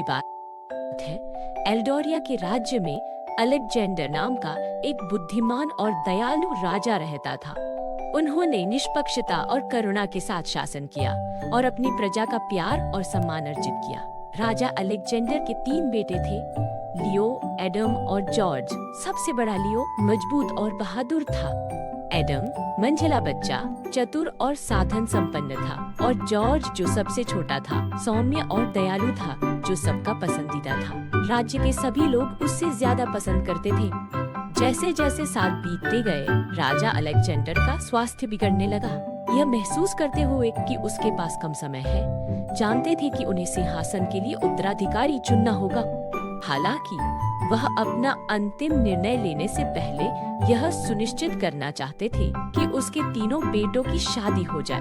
की बात है। एल्डोरिया के राज्य में अलेक्जेंडर नाम का एक बुद्धिमान और दयालु राजा रहता था। उन्होंने निष्पक्षता और करुणा के साथ शासन किया और अपनी प्रजा का प्यार और सम्मान अर्जित किया। राजा अलेक्जेंडर के 3 बेटे थे, लियो, एडम और जॉर्ज। सबसे बड़ा लियो मजबूत और बहादुर था। एडम मंझला बच्चा, चतुर और साधन संपन्न था, और जॉर्ज जो सबसे छोटा था, सौम्य और दयालु था, जो सबका पसंदीदा था। राज्य के सभी लोग उससे ज्यादा पसंद करते थे। जैसे जैसे साल बीतते गए, राजा अलेक्जेंडर का स्वास्थ्य बिगड़ने लगा। यह महसूस करते हुए कि उसके पास कम समय है, जानते थे कि उन्हें सिंहासन के लिए उत्तराधिकारी चुनना होगा। हालांकि वह अपना अंतिम निर्णय लेने से पहले यह सुनिश्चित करना चाहते थे कि उसके तीनों बेटों की शादी हो जाए।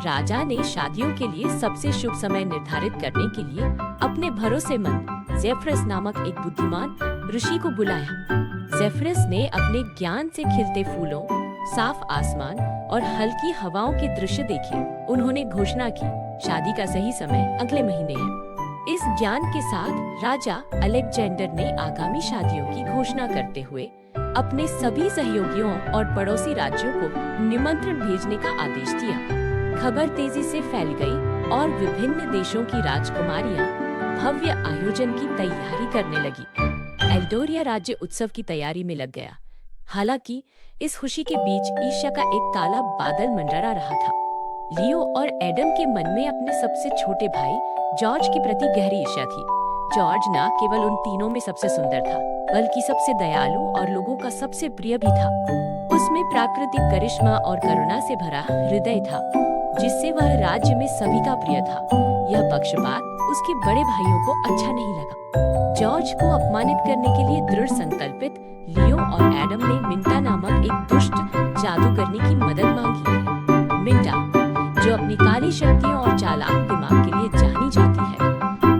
राजा ने शादियों के लिए सबसे शुभ समय निर्धारित करने के लिए अपने भरोसेमंद ज़ेफिरस नामक एक बुद्धिमान ऋषि को बुलाया। ज़ेफिरस ने अपने ज्ञान से खिलते फूलों, साफ आसमान और हल्की हवाओं के दृश्य देखे। उन्होंने घोषणा की, शादी का सही समय अगले महीने है। इस ज्ञान के साथ राजा अलेक्जेंडर ने आगामी शादियों की घोषणा करते हुए अपने सभी सहयोगियों और पड़ोसी राज्यों को निमंत्रण भेजने का आदेश दिया। खबर तेजी से फैल गई और विभिन्न देशों की राजकुमारियां भव्य आयोजन की तैयारी करने लगी। एल्डोरिया राज्य उत्सव की तैयारी में लग गया। हालांकि इस खुशी के बीच ईर्ष्या का एक काला बादल मंडरा रहा था। लियो और एडम के मन में अपने सबसे छोटे भाई जॉर्ज के प्रति गहरी ईर्ष्या थी। जॉर्ज न केवल उन तीनों में सबसे सुंदर था, बल्कि सबसे दयालु और लोगों का सबसे प्रिय भी था। उसमें प्राकृतिक करिश्मा और करुणा से भरा हृदय था, जिससे वह राज्य में सभी का प्रिय था। यह पक्षपात उसके बड़े भाइयों को अच्छा नहीं लगा। जॉर्ज को अपमानित करने के लिए दृढ़ संकल्पित लियो और एडम ने मिंटा नामक एक दुष्ट जादूगरनी की मदद मांगी। मिंटा, जो अपनी काली शक्तियों और चालाक दिमाग के लिए जानी जाती है,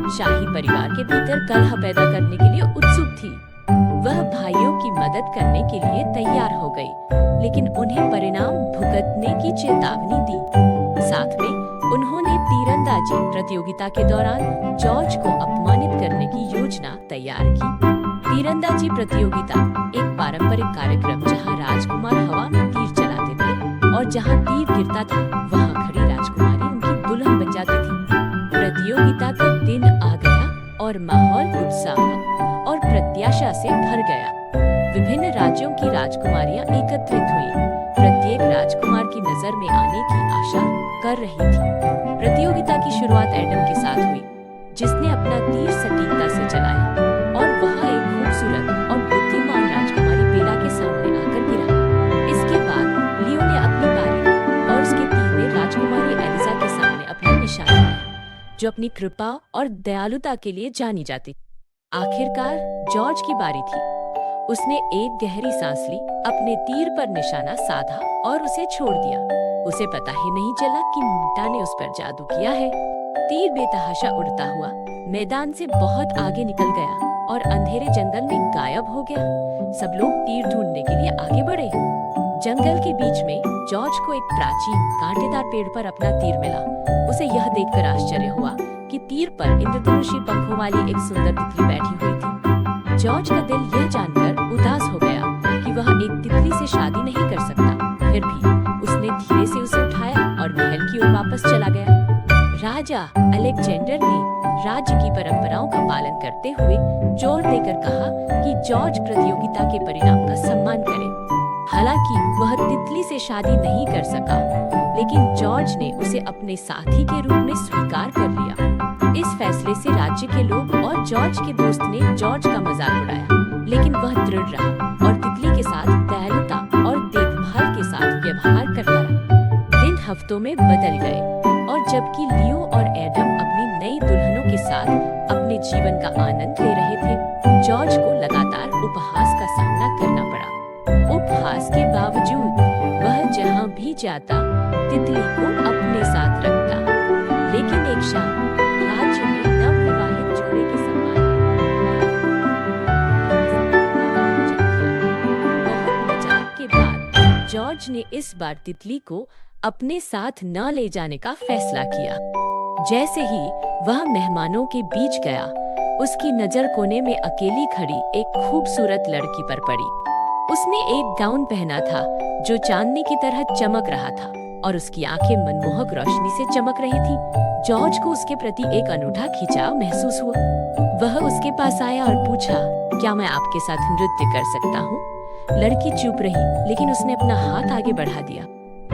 शाही परिवार के भीतर कलह पैदा करने के लिए उत्सुक थी। वह भाइयों की मदद करने के लिए तैयार हो गई, लेकिन उन्हें परिणाम भुगतने की चेतावनी दी। साथ में उन्होंने तीरंदाजी प्रतियोगिता के दौरान जॉर्ज को अपमानित करने की योजना तैयार की। तीरंदाजी प्रतियोगिता एक पारंपरिक कार्यक्रम जहां राजकुमार हवा में तीर चलाते थे और जहां तीर गिरता था वहां खड़ी राजकुमारी उनकी दुल्हन बन जाती थी। प्रतियोगिता का दिन आ गया और माहौल उत्साह और प्रत्याशा से भर गया। विभिन्न राज्यों की राजकुमारियां एकत्रित हुई, प्रत्येक राजकुमार की नजर में आने की आशा कर रही थी। प्रतियोगिता की शुरुआत एडम के साथ हुई, जिसने अपना तीर सटीकता से चलाया और वह एक खूबसूरत और बुद्धिमान राजकुमारी बेला के सामने आकर गिरा। इसके बाद लियो ने अपनी बारी और उसके तीर ने राजकुमारी एलिसा के सामने अपना निशाना लगाया, जो अपनी कृपा और दयालुता के लिए जानी जाती। आखिरकार जॉर्ज की बारी थी। उसने एक गहरी सांस ली, अपने तीर पर निशाना साधा और उसे छोड़ दिया। उसे पता ही नहीं चला कि मिंटा ने उस पर जादू किया है। तीर बेतहाशा उड़ता हुआ मैदान से बहुत आगे निकल गया और अंधेरे जंगल में गायब हो गया। सब लोग तीर ढूंढने के लिए आगे बढ़े। जंगल के बीच में जॉर्ज को एक प्राचीन कांटेदार पेड़ पर अपना तीर मिला। उसे यह देखकर आश्चर्य हुआ कि तीर पर इंद्रधनुषी पंखों वाली एक सुंदर तितली बैठी हुई थी। जॉर्ज का दिल यह जानकर उदास हो गया कि वह एक तितली से शादी नहीं कर सकता। फिर भी उसने धीरे से उसे उठाया और महल की ओर वापस चला गया। राजा अलेक्जेंडर ने राज्य की परंपराओं का पालन करते हुए जोर देकर कहा कि जॉर्ज प्रतियोगिता के परिणाम का सम्मान करे। हालांकि वह तितली से शादी नहीं कर सका, लेकिन जॉर्ज ने उसे अपने साथी के रूप में स्वीकार कर लिया। इस फैसले से राज्य के लोग और जॉर्ज के दोस्त ने जॉर्ज का मजाक उड़ाया, लेकिन वह दृढ़ रहा और तितली के साथ दयालुता और देखभाल के साथ व्यवहार करता रहा। दिन हफ्तों में बदल गए और जबकि लियो और एडम अपनी नई दुल्हनों के साथ अपने जीवन का आनंद ले रहे थे, जॉर्ज को लगातार उपहास का सामना करना पड़ा। उपहास के बावजूद वह जहां भी जाता तितली को अपने साथ रखता। लेकिन एक शाम राज्य में नवविवाहित जोड़े के सम्मान बहुत मजाक के बाद जॉर्ज ने इस बार तितली को अपने साथ न ले जाने का फैसला किया। जैसे ही वह मेहमानों के बीच गया, उसकी नजर कोने में अकेली खड़ी एक खूबसूरत लड़की पर पड़ी। उसने एक गाउन पहना था जो चांदनी की तरह चमक रहा था और उसकी आंखें मनमोहक रोशनी से चमक रही थी। जॉर्ज को उसके प्रति एक अनूठा खिंचाव महसूस हुआ। वह उसके पास आया और पूछा, क्या मैं आपके साथ नृत्य कर सकता हूँ? लड़की चुप रही, लेकिन उसने अपना हाथ आगे बढ़ा दिया।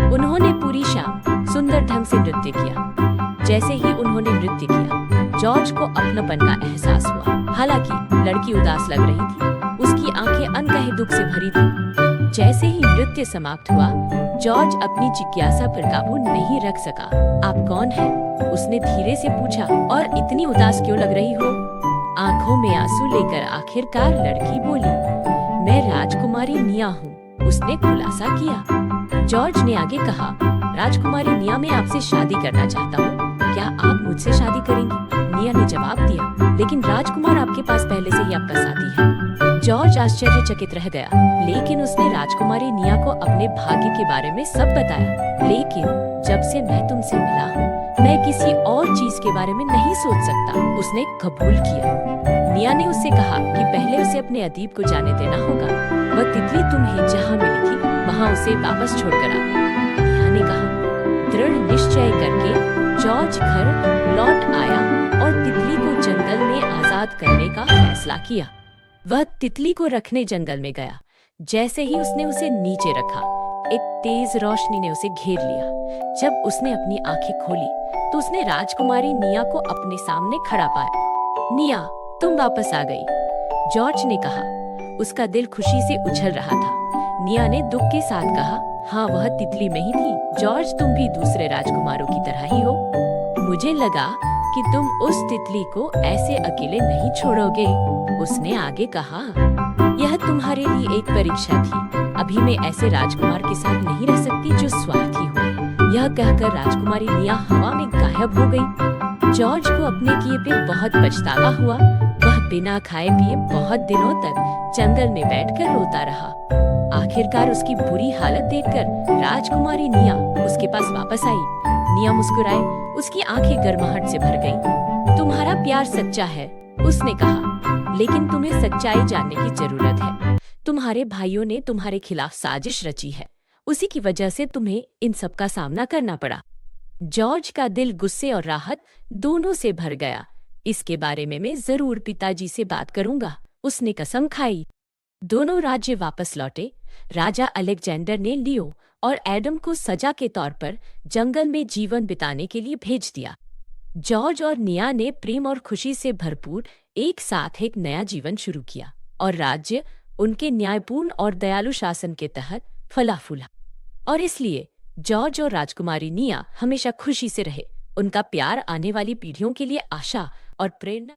उन्होंने पूरी शाम सुंदर ढंग से नृत्य किया। जैसे ही उन्होंने नृत्य किया, जॉर्ज को अपनापन का एहसास हुआ। हालांकि लड़की उदास लग रही थी, उसकी आंखें अनकहे दुख से भरी थी। जैसे ही नृत्य समाप्त हुआ, जॉर्ज अपनी जिज्ञासा पर काबू नहीं रख सका। आप कौन हैं? उसने धीरे से पूछा, और इतनी उदास क्यों लग रही हो? आंखों में आंसू लेकर आखिरकार लड़की बोली, मैं राजकुमारी निया हूँ। उसने खुलासा किया। जॉर्ज ने आगे कहा, राजकुमारी निया, मैं आपसे शादी करना चाहता हूँ। क्या आप मुझसे शादी करेंगी? निया ने जवाब दिया, लेकिन राजकुमार, आपके पास पहले से ही आपका साथी है। जॉर्ज आश्चर्यचकित रह गया, लेकिन उसने राजकुमारी निया को अपने भाग्य के बारे में सब बताया। लेकिन जब से मैं तुमसे मिला हूँ, मैं किसी और चीज के बारे में नहीं सोच सकता। उसने कबूल किया। निया ने उससे कहा कि पहले उसे अपने अतीत को जाने देना होगा। वह तितली तुम्हें जहाँ मिली थी, वहाँ उसे वापस छोड़कर आ। निया ने कहा। दृढ़ निश्चय करके जॉर्ज घर लौट आया और तितली को जंगल में आजाद करने का फैसला किया। वह तितली को रखने जंगल में गया। जैसे ही उसने उसे नीचे रखा, एक तेज रोशनी ने उसे घेर लिया। जब उसने अपनी आंखें खोली, तो उसने राजकुमारी निया को अपने सामने खड़ा पाया। निया, तुम वापस आ गई, जॉर्ज ने कहा। उसका दिल खुशी से उछल रहा था। निया ने दुख के साथ कहा, हाँ, वह तितली में ही थी। जॉर्ज, तुम भी दूसरे राजकुमारों की तरह ही हो। मुझे लगा कि तुम उस तितली को ऐसे अकेले नहीं छोड़ोगे। उसने आगे कहा, यह तुम्हारे लिए एक परीक्षा थी। अभी मैं ऐसे राजकुमार के साथ नहीं रह सकती जो स्वार्थी हो। यह कहकर राजकुमारी निया हवा में गायब हो गई। जॉर्ज को अपने किए पे बहुत पछतावा हुआ। वह बिना खाए पिए बहुत दिनों तक जंगल में बैठकर रोता रहा। आखिरकार उसकी बुरी हालत देखकर राजकुमारी निया उसके पास वापस आई। निया मुस्कुराई, उसकी आंखें गर्माहट से भर गईं। तुम्हारा प्यार सच्चा है, उसने कहा, लेकिन तुम्हें सच्चाई जानने की जरूरत है। तुम्हारे भाइयों ने तुम्हारे खिलाफ साजिश रची है। उसी की वजह से तुम्हें इन सब का सामना करना पड़ा। जॉर्ज का दिल गुस्से और राहत दोनों से भर गया। इसके बारे में मैं जरूर पिताजी से बात करूंगा, उसने कसम खाई। दोनों राज्य वापस लौटे। राजा अलेक्जेंडर ने लियो और एडम को सजा के तौर पर जंगल में जीवन बिताने के लिए भेज दिया। जॉर्ज और निया ने प्रेम और खुशी से भरपूर एक साथ एक नया जीवन शुरू किया और राज्य उनके न्यायपूर्ण और दयालु शासन के तहत फला फूला। और इसलिए जॉर्ज और राजकुमारी निया हमेशा खुशी से रहे। उनका प्यार आने वाली पीढ़ियों के लिए आशा और प्रेरणा